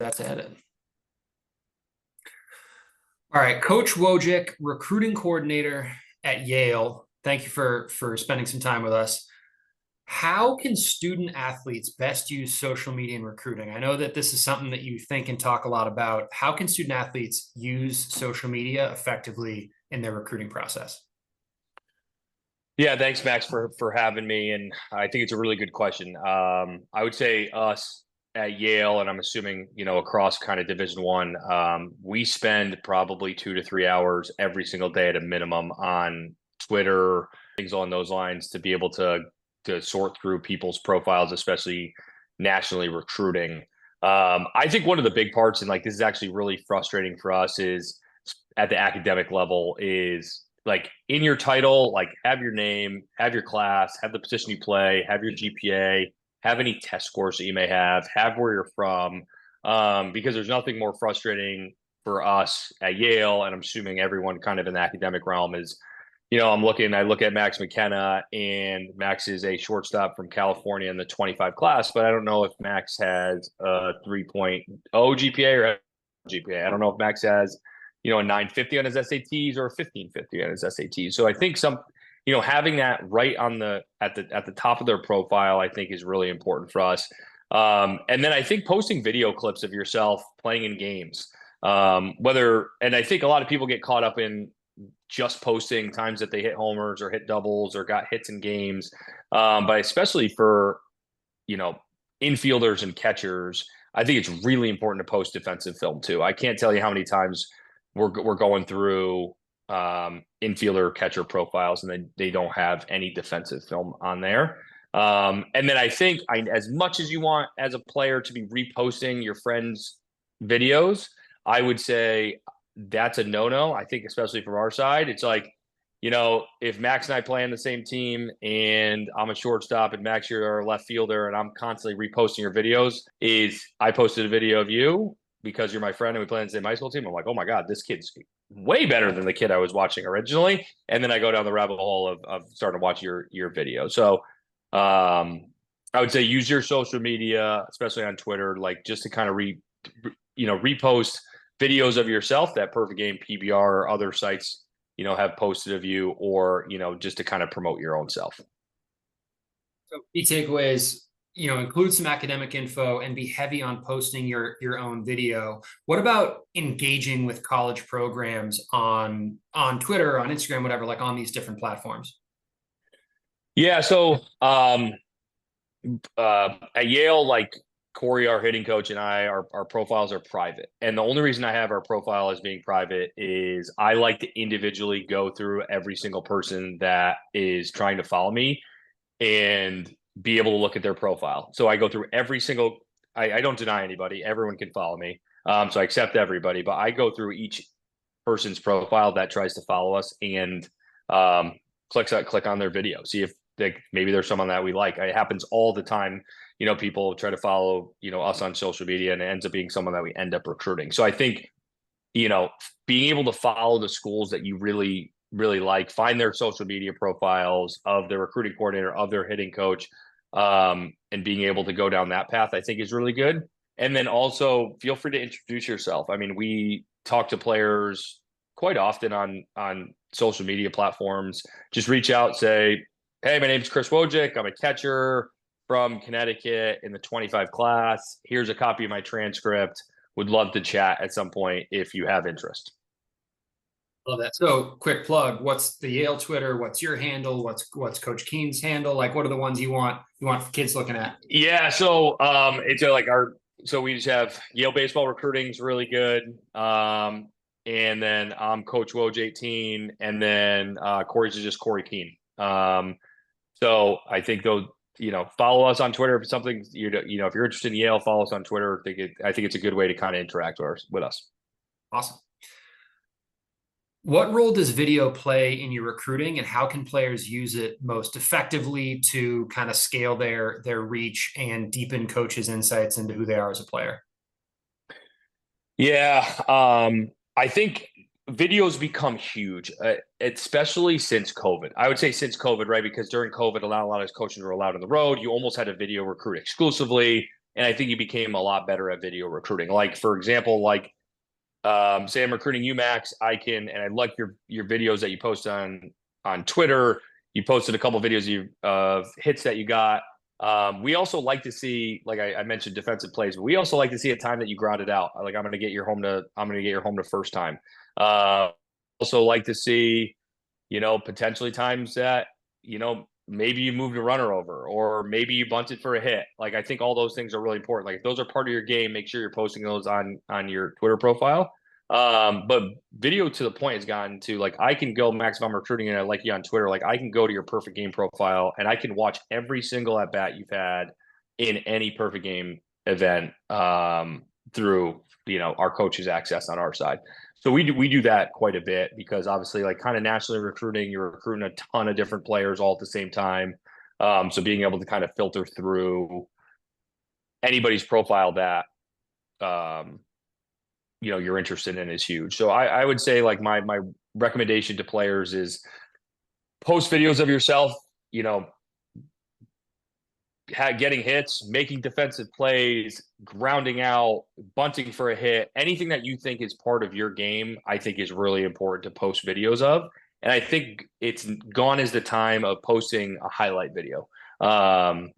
That's added. All right, Coach Wojick, recruiting coordinator at Yale. Thank you for spending some time with us. How can student athletes best use social media in recruiting? I know that this is something that you think and talk a lot about. How can student athletes use social media effectively in their recruiting process? Yeah, thanks, Max, for having me. And I think it's a really good question. I would say us at Yale, and I'm assuming across kind of Division One, we spend probably 2 to 3 hours every single day at a minimum on Twitter, things along those lines, to be able to sort through people's profiles, especially nationally recruiting. I think one of the big parts, and like this is actually really frustrating for us, is at the academic level is like in your title, like have your name, have your class, have the position you play, have your GPA, have any test scores that you may have where you're from. Because there's nothing more frustrating for us at Yale, and I'm assuming everyone kind of in the academic realm is, I look at Max McKenna, and Max is a shortstop from California in the 25 class, but I don't know if Max has a 3.0 GPA or GPA. I don't know if Max has a 950 on his SATs or a 1550 on his SATs. So I think having that right on at the top of their profile, I think is really important for us. And then I think posting video clips of yourself playing in games, and I think a lot of people get caught up in just posting times that they hit homers or hit doubles or got hits in games. But especially for, you know, infielders and catchers, I think it's really important to post defensive film too. I can't tell you how many times we're going through infielder catcher profiles and they don't have any defensive film on there. And then I think as much as you want as a player to be reposting your friends' videos, I would say that's a no-no. I think especially from our side, it's like, if Max and I play on the same team and I'm a shortstop and Max, you're a left fielder and I'm constantly reposting your videos, is I posted a video of you because you're my friend and we play in the same high school team. I'm like, oh my God, this kid's way better than the kid I was watching originally. And then I go down the rabbit hole of starting to watch your video. So I would say use your social media, especially on Twitter, like just to kind of repost videos of yourself that Perfect Game PBR or other sites have posted of you, or just to kind of promote your own self. So key takeaways, include some academic info and be heavy on posting your own video. What about engaging with college programs on Twitter, on Instagram, whatever, like on these different platforms? Yeah, so at Yale, like Corey, our hitting coach, and our profiles are private. And the only reason I have our profile as being private is I like to individually go through every single person that is trying to follow me and be able to look at their profile. So I go through every single, I don't deny anybody. Everyone can follow me. So I accept everybody, but I go through each person's profile that tries to follow us and click on their video. See if maybe there's someone that we like. It happens all the time. People try to follow, us on social media and it ends up being someone that we end up recruiting. So I think, being able to follow the schools that you really, really like, find their social media profiles of their recruiting coordinator, of their hitting coach, and being able to go down that path, I think is really good. And then also feel free to introduce yourself. I mean, we talk to players quite often on social media platforms. Just reach out, say, hey, my name's Chris Wojick. I'm a catcher from Connecticut in the 25 class. Here's a copy of my transcript. Would love to chat at some point if you have interest. Love that. So quick plug, what's the Yale Twitter? What's your handle? What's Coach Keene's handle? Like, what are the ones you want kids looking at? Yeah. So it's like so we just have Yale baseball recruiting is really good. And then I'm Coach Woj 18, and then Corey's is just Corey Keene. So I think those, follow us on Twitter if it's something, if you're interested in Yale, follow us on Twitter. I think it's a good way to kind of interact with us. Awesome. What role does video play in your recruiting, and how can players use it most effectively to kind of scale their reach and deepen coaches' insights into who they are as a player? Yeah, I think videos become huge, especially since COVID. I would say since COVID, right? Because during COVID, not a lot of coaches were allowed on the road. You almost had a video recruit exclusively. And I think he became a lot better at video recruiting. Like, for example, like say I'm recruiting you, Max. And I like your videos that you post on Twitter. You posted a couple of videos of hits that you got. We also like to see, like I mentioned, defensive plays, but we also like to see a time that you grounded out. Like I'm going to get your home to first time. Uh, Also like to see, potentially times that maybe you moved a runner over, or maybe you bunted for a hit. Like I think all those things are really important. Like if those are part of your game, make sure you're posting those on your Twitter profile. But video, to the point, has gotten to, like, I can go, Max, if I'm recruiting and I like you on Twitter, like I can go to your perfect game profile and I can watch every single at bat you've had in any perfect game event through our coaches access on our side. So we do that quite a bit, because obviously, like, kind of nationally recruiting, you're recruiting a ton of different players all at the same time. So being able to kind of filter through anybody's profile that you're interested in is huge. So I would say, like, my recommendation to players is post videos of yourself, getting hits, making defensive plays, grounding out, bunting for a hit, anything that you think is part of your game, I think is really important to post videos of. And I think it's gone is the time of posting a highlight video. I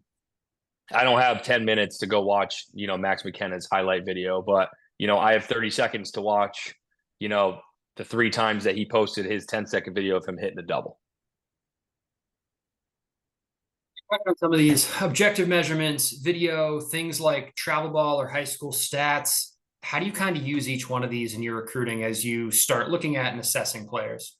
don't have 10 minutes to go watch, Max McKenna's highlight video, but, I have 30 seconds to watch, the 3 times that he posted his 10-second video of him hitting a double. Some of these objective measurements, video, things like travel ball or high school stats. How do you kind of use each one of these in your recruiting as you start looking at and assessing players?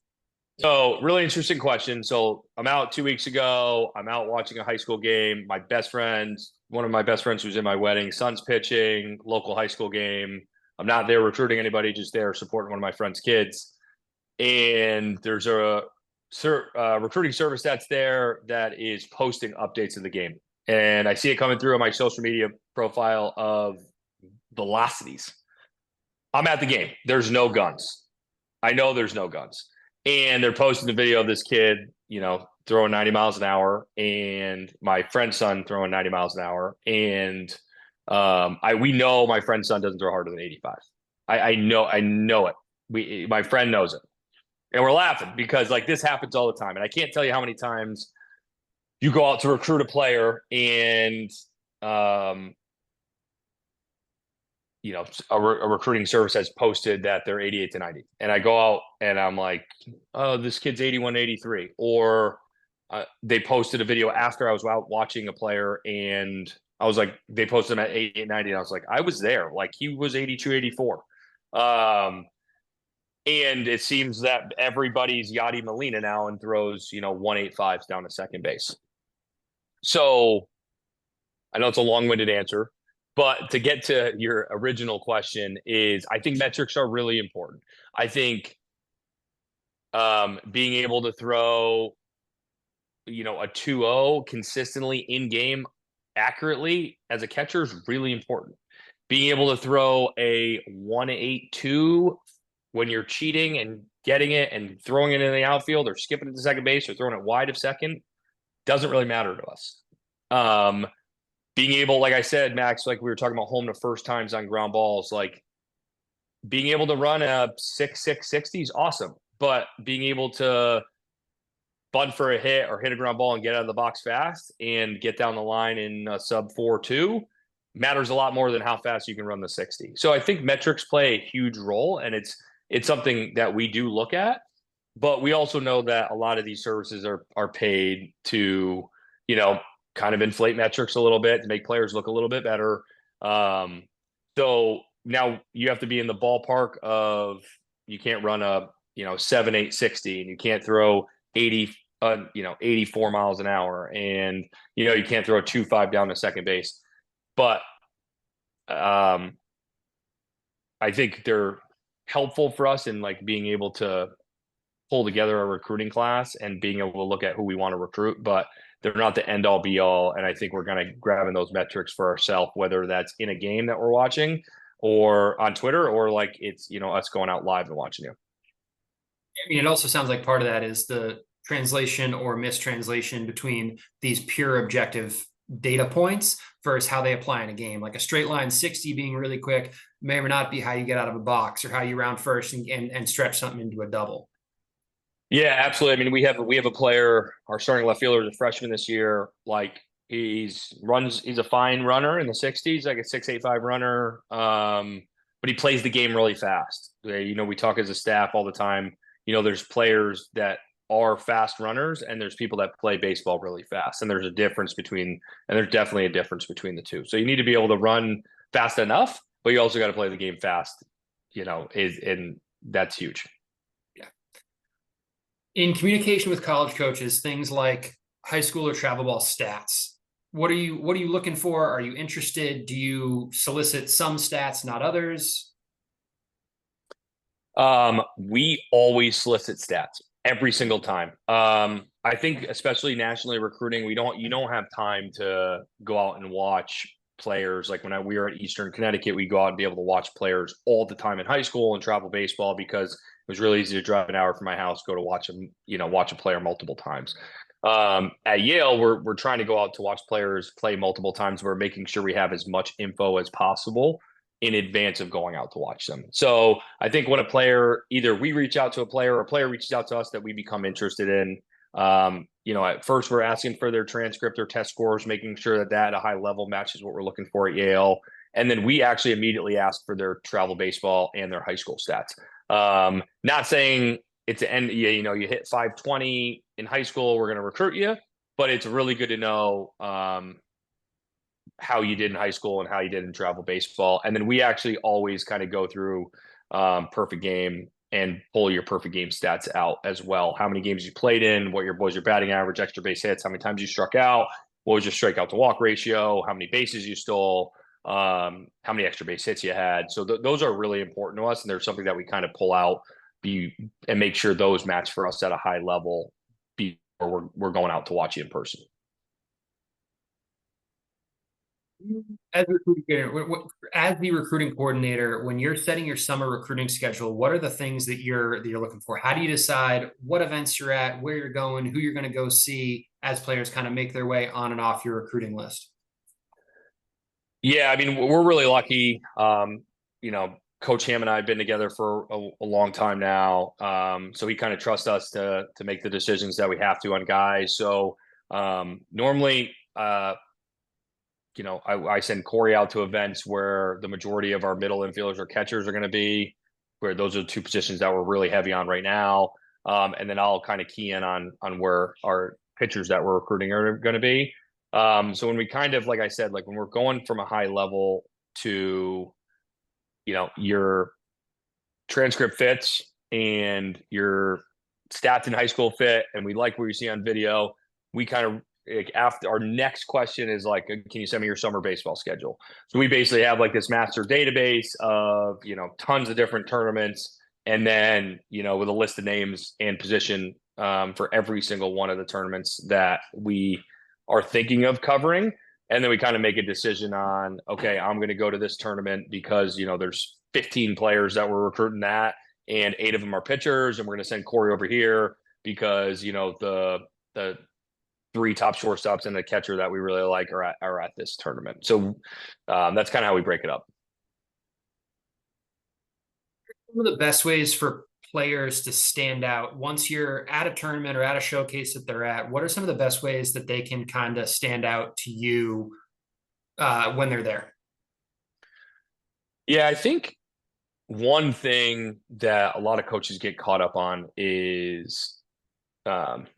So, really interesting question. So, I'm out 2 weeks ago. I'm out watching a high school game. One of my best friends who's in my wedding, son's pitching, local high school game. I'm not there recruiting anybody, just there supporting one of my friend's kids. And there's a recruiting service that's there that is posting updates of the game. And I see it coming through on my social media profile of velocities. I'm at the game. There's no guns. I know there's no guns. And they're posting the video of this kid, throwing 90 miles an hour, and my friend's son throwing 90 miles an hour. And we know my friend's son doesn't throw harder than 85. I know it. My friend knows it. And we're laughing because, like, this happens all the time. And I can't tell you how many times you go out to recruit a player and, a recruiting service has posted that they're 88 to 90. And I go out and I'm like, oh, this kid's 81, 83. Or they posted a video after I was out watching a player, and I was like, they posted him at 88, 90. And I was like, I was there. Like, he was 82, 84. And it seems that everybody's Yadi Molina now and throws, 185s down to second base. So I know it's a long-winded answer, but to get to your original question is, I think metrics are really important. I think being able to throw, a 2-0 consistently in game accurately as a catcher is really important. Being able to throw a 1.82 when you're cheating and getting it and throwing it in the outfield, or skipping it to second base, or throwing it wide of second, doesn't really matter to us. Being able, like I said, Max, like we were talking about home to first times on ground balls, like being able to run a 6.60 is awesome, but being able to bunt for a hit or hit a ground ball and get out of the box fast and get down the line in a sub 4.2 matters a lot more than how fast you can run the 60. So I think metrics play a huge role, and it's something that we do look at, but we also know that a lot of these services are paid to, kind of inflate metrics a little bit to make players look a little bit better. So now you have to be in the ballpark of, you can't run a 7.860, and you can't throw 84 miles an hour, and you can't throw a 2.5 down to second base. But I think they're helpful for us in, like, being able to pull together a recruiting class and being able to look at who we want to recruit, but they're not the end all be all. And I think we're going to grab in those metrics for ourselves, whether that's in a game that we're watching or on Twitter, or like it's, us going out live and watching you. I mean, it also sounds like part of that is the translation or mistranslation between these pure objective data points versus how they apply in a game. Like a straight line 60 being really quick may or may not be how you get out of a box or how you round first and stretch something into a double. Yeah, absolutely. I mean, we have a player, our starting left fielder is a freshman this year. Like he's a fine runner in the 60s, like a 6.85 runner. But he plays the game really fast. We talk as a staff all the time. There's players that are fast runners and there's people that play baseball really fast. And there's definitely a difference between the two. So you need to be able to run fast enough, but you also got to play the game fast, and that's huge. In communication with college coaches, things like high school or travel ball stats. What are you looking for? Are you interested? Do you solicit some stats, not others? We always solicit stats every single time. I think especially nationally recruiting, you don't have time to go out and watch players. Like we were at Eastern Connecticut, we go out and be able to watch players all the time in high school and travel baseball because it was really easy to drive an hour from my house, go to watch them, watch a player multiple times. At Yale, we're trying to go out to watch players play multiple times. We're making sure we have as much info as possible in advance of going out to watch them. So I think when either we reach out to a player or a player reaches out to us that we become interested in, at first we're asking for their transcript or test scores, making sure that at a high level matches what we're looking for at Yale. And then we actually immediately ask for their travel baseball and their high school stats. Not saying it's an end, you hit 520 in high school, we're going to recruit you, but it's really good to know, how you did in high school and how you did in travel baseball. And then we actually always kind of go through perfect game and pull your perfect game stats out as well. How many games you played in, what was your batting average, extra base hits, how many times you struck out, what was your strikeout to walk ratio, how many bases you stole, how many extra base hits you had. So those are really important to us. And there's something that we kind of pull out and make sure those match for us at a high level before we're going out to watch you in person. As the recruiting coordinator, when you're setting your summer recruiting schedule, what are the things that you're looking for? How do you decide what events you're at, where you're going, who you're going to go see as players kind of make their way on and off your recruiting list? Yeah, I mean, we're really lucky. Coach Ham and I have been together for a long time now. So he kind of trusts us to make the decisions that we have to on guys. So normally, I send Corey out to events where the majority of our middle infielders or catchers are going to be, where those are the two positions that we're really heavy on right now. And then I'll kind of key in on where our pitchers that we're recruiting are going to be. So when we kind of, like I said, like when we're going from a high level to, your transcript fits and your stats in high school fit, and we like what you see on video, we kind of like after our next question is like, can you send me your summer baseball schedule? So we basically have like this master database of, tons of different tournaments. And then, with a list of names and position for every single one of the tournaments that we are thinking of covering. And then we kind of make a decision on, okay, I'm going to go to this tournament because, there's 15 players that we're recruiting that, and 8 of them are pitchers. And we're going to send Corey over here because, the 3 top shortstops and the catcher that we really like are at this tournament. So that's kind of how we break it up. One of the best ways for players to stand out once you're at a tournament or at a showcase that they're at? What are some of the best ways that they can kind of stand out to you when they're there? Yeah, I think one thing that a lot of coaches get caught up on is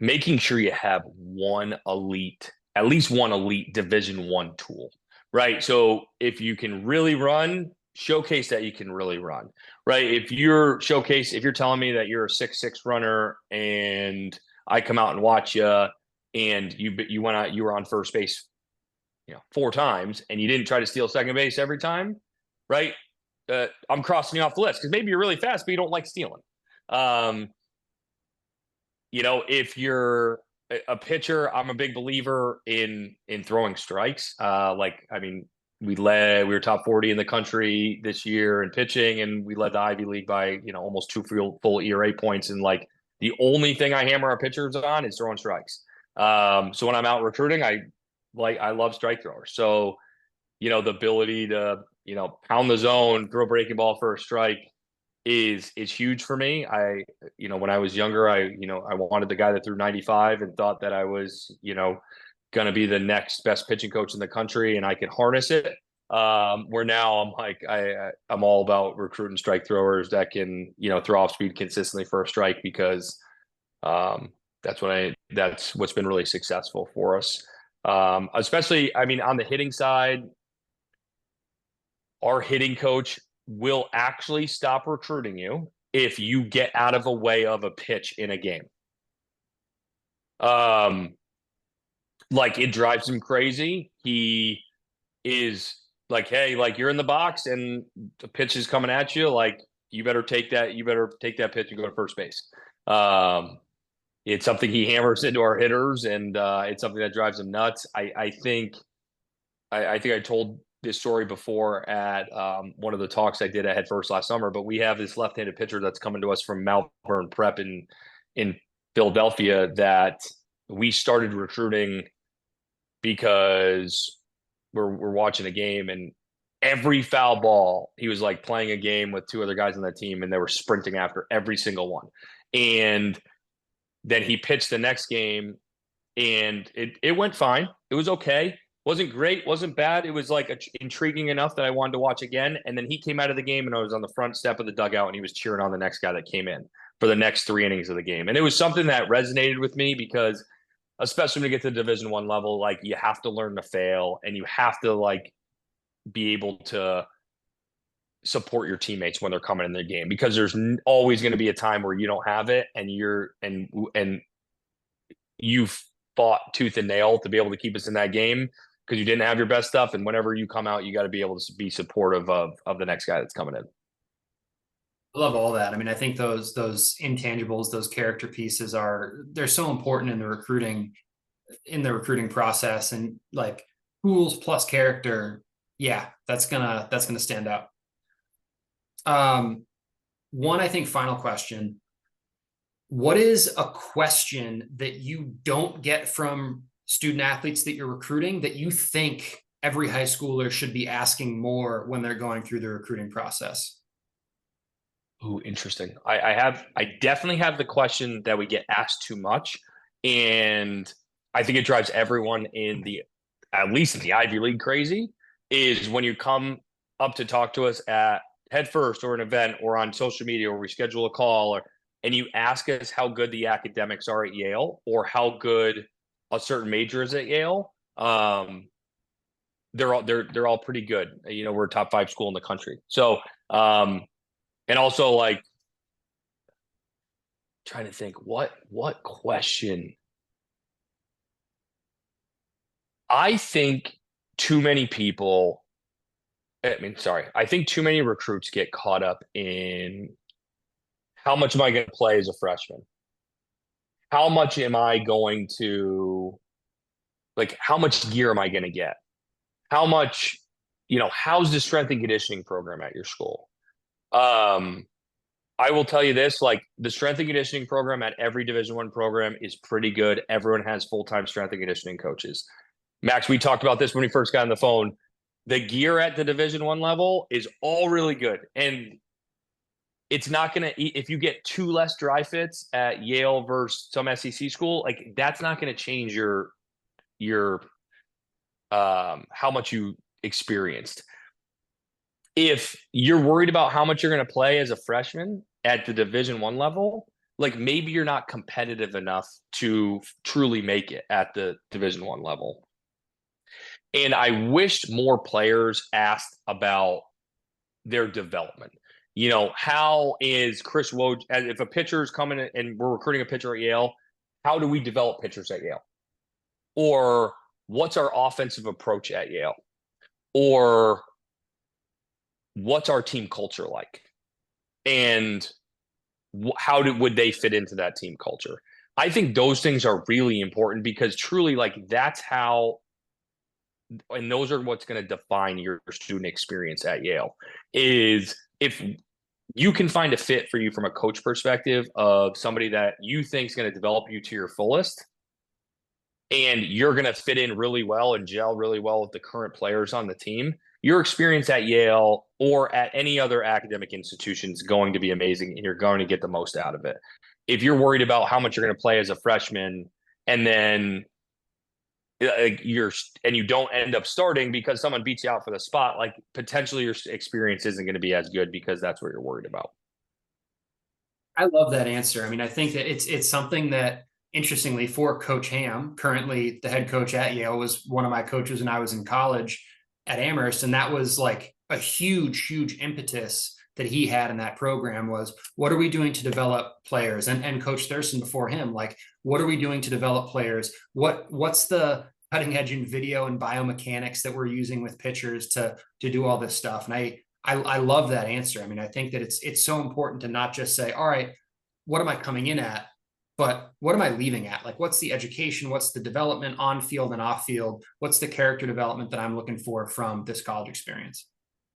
making sure you have at least one elite Division I tool, right? So if you can really run, showcase that you can really run, right? If you're telling me that you're a 6'6" runner and I come out and watch you and you were on first base, 4 times and you didn't try to steal second base every time, right? I'm crossing you off the list because maybe you're really fast, but you don't like stealing. If you're a pitcher, I'm a big believer in throwing strikes. We were top 40 in the country this year in pitching, and we led the Ivy League by, almost 2 full ERA points. And like the only thing I hammer our pitchers on is throwing strikes. So when I'm out recruiting, I I love strike throwers. So, the ability to, pound the zone, throw a breaking ball for a strike is huge for me. When I was younger, I wanted the guy that threw 95 and thought that I was, going to be the next best pitching coach in the country and I could harness it. Where now I'm like, I'm all about recruiting strike throwers that can, throw off speed consistently for a strike because um, that's what's been really successful for us. Especially, I mean, on the hitting side, our hitting coach will actually stop recruiting you if you get out of a way of a pitch in a game. Um, like it drives him crazy. He is like, hey, like you're in the box and the pitch is coming at you. Like you better take that. You better take that pitch and go to first base. Um, it's something he hammers into our hitters, and it's something that drives him nuts. I think I told this story before at one of the talks I did at Head First last summer, but we have this left-handed pitcher that's coming to us from Malvern Prep in Philadelphia that we started recruiting because we're watching a game and every foul ball, he was like playing a game with two other guys on that team and they were sprinting after every single one. And then he pitched the next game and it went fine. It was okay. Wasn't great, wasn't bad. It was like intriguing enough that I wanted to watch again. And then he came out of the game and I was on the front step of the dugout and he was cheering on the next guy that came in for the next 3 innings of the game. And it was something that resonated with me because especially when you get to the Division I level, like you have to learn to fail and you have to like be able to support your teammates when they're coming in their game because there's always going to be a time where you don't have it and you've fought tooth and nail to be able to keep us in that game because you didn't have your best stuff. And whenever you come out, you got to be able to be supportive of the next guy that's coming in. I love all that. I mean, I think those intangibles, those character pieces they're so important in the recruiting process, and like tools plus character. Yeah, that's gonna stand out. One, I think, final question. What is a question that you don't get from student athletes that you're recruiting that you think every high schooler should be asking more when they're going through the recruiting process? Ooh, interesting. I definitely have the question that we get asked too much, and I think it drives everyone at least in the Ivy League crazy, is when you come up to talk to us at Head First or an event or on social media or we schedule a call and you ask us how good the academics are at Yale or how good a certain major is at Yale. They're all pretty good. We're a top 5 school in the country. So and also like trying to think what question. I think too many people I think too many recruits get caught up in how much am I going to play as a freshman? How much am I going to how much gear am I going to get? How much, how's the strength and conditioning program at your school? I will tell you this, like the strength and conditioning program at every Division I program is pretty good. Everyone has full-time strength and conditioning coaches. Max, we talked about this when we first got on the phone. The gear at the Division I level is all really good. And it's not going to, if you get 2 less dry fits at Yale versus some SEC school, like that's not going to change your how much you experienced. If you're worried about how much you're going to play as a freshman at the Division I level, like maybe you're not competitive enough to truly make it at the Division I level. And I wished more players asked about their development. How is Chris Woj, if a pitcher is coming and we're recruiting a pitcher at Yale, how do we develop pitchers at Yale? Or what's our offensive approach at Yale? Or what's our team culture like? And how would they fit into that team culture? I think those things are really important because truly, like that's how, and those are what's going to define your student experience at Yale is if you can find a fit for you from a coach perspective of somebody that you think is going to develop you to your fullest, and you're going to fit in really well and gel really well with the current players on the team, your experience at Yale or at any other academic institution is going to be amazing, and you're going to get the most out of it. If you're worried about how much you're going to play as a freshman, and then you don't end up starting because someone beats you out for the spot, like potentially your experience isn't going to be as good because that's what you're worried about. I love that answer. I mean, I think that it's something that, interestingly, for Coach Ham, currently the head coach at Yale, was one of my coaches when I was in college at Amherst, and that was like a huge impetus that he had in that program was, what are we doing to develop players? And Coach Thurston before him, like, what are we doing to develop players? What's the cutting edge in video and biomechanics that we're using with pitchers to do all this stuff? And I love that answer. I mean, I think that it's so important to not just say, all right, what am I coming in at, but what am I leaving at? Like, what's the education? What's the development on field and off field? What's the character development that I'm looking for from this college experience?